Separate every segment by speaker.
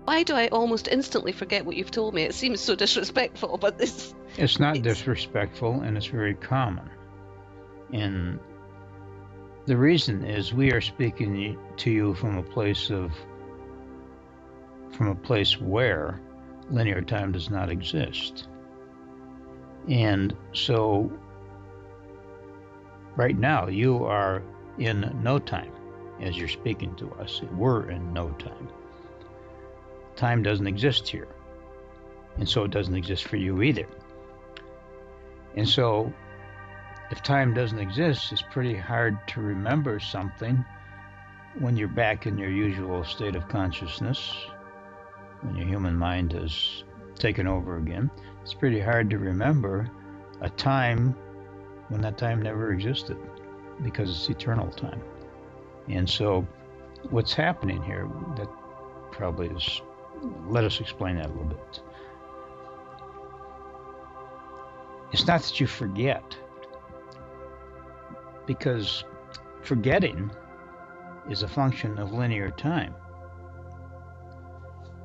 Speaker 1: Why do I almost instantly forget what you've told me? It seems so disrespectful, but
Speaker 2: It's not disrespectful, and it's very common. And the reason is we are speaking to you from a place where linear time does not exist. And so right now you are in no time as you're speaking to us. We're in no time. Time doesn't exist here. And so it doesn't exist for you either. And so if time doesn't exist, it's pretty hard to remember something when you're back in your usual state of consciousness, when your human mind has taken over again. It's pretty hard to remember a time when that time never existed, because it's eternal time. And so what's happening here, that probably is, let us explain that a little bit. It's not that you forget, because forgetting is a function of linear time.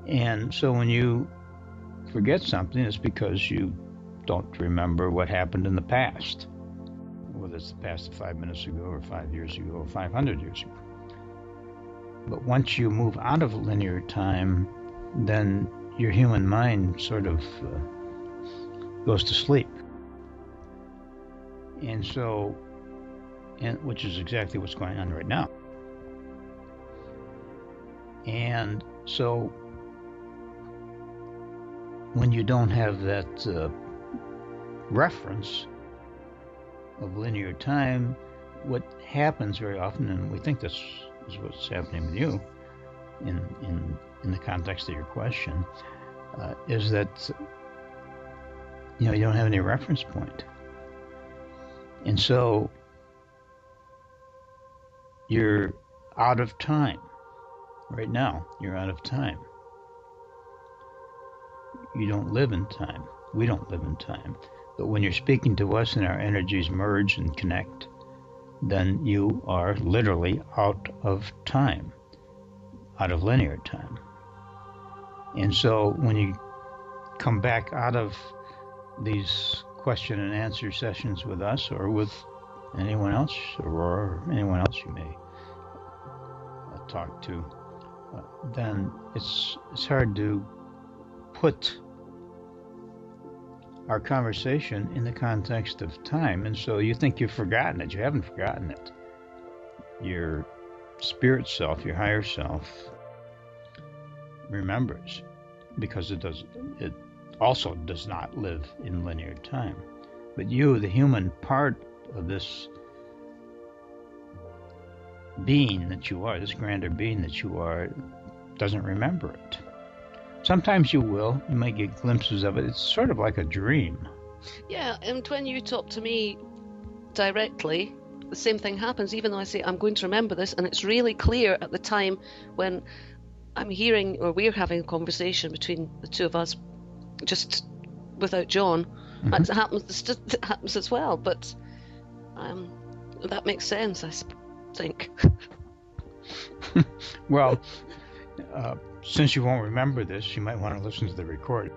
Speaker 2: And so when you forget something, it's because you don't remember what happened in the past, whether it's the past of 5 minutes ago or 5 years ago or 500 years ago. But once you move out of linear time, then your human mind sort of goes to sleep. And so, which is exactly what's going on right now. And so when you don't have that reference of linear time, what happens very often, and we think this is what's happening with you in the context of your question, is that you don't have any reference point. And so you're out of time. Right now, you're out of time. You don't live in time. We don't live in time. But when you're speaking to us and our energies merge and connect, then you are literally out of time, out of linear time. And so when you come back out of these question and answer sessions with us or with anyone else, or anyone else you may talk to, then it's hard to put our conversation in the context of time. And so you think you've forgotten it. You haven't forgotten it. Your spirit self, your higher self, remembers, because it also does not live in linear time. But you, the human part of this being that you are, this grander being that you are, doesn't remember it. Sometimes you will. You might get glimpses of it. It's sort of like a dream.
Speaker 1: Yeah, and when you talk to me directly, the same thing happens, even though I say I'm going to remember this, and it's really clear at the time when I'm hearing, or we're having a conversation between the two of us, just without John.
Speaker 2: Mm-hmm.
Speaker 1: That happens as well, but that makes sense, I think.
Speaker 2: Well, since you won't remember this, you might want to listen to the recording.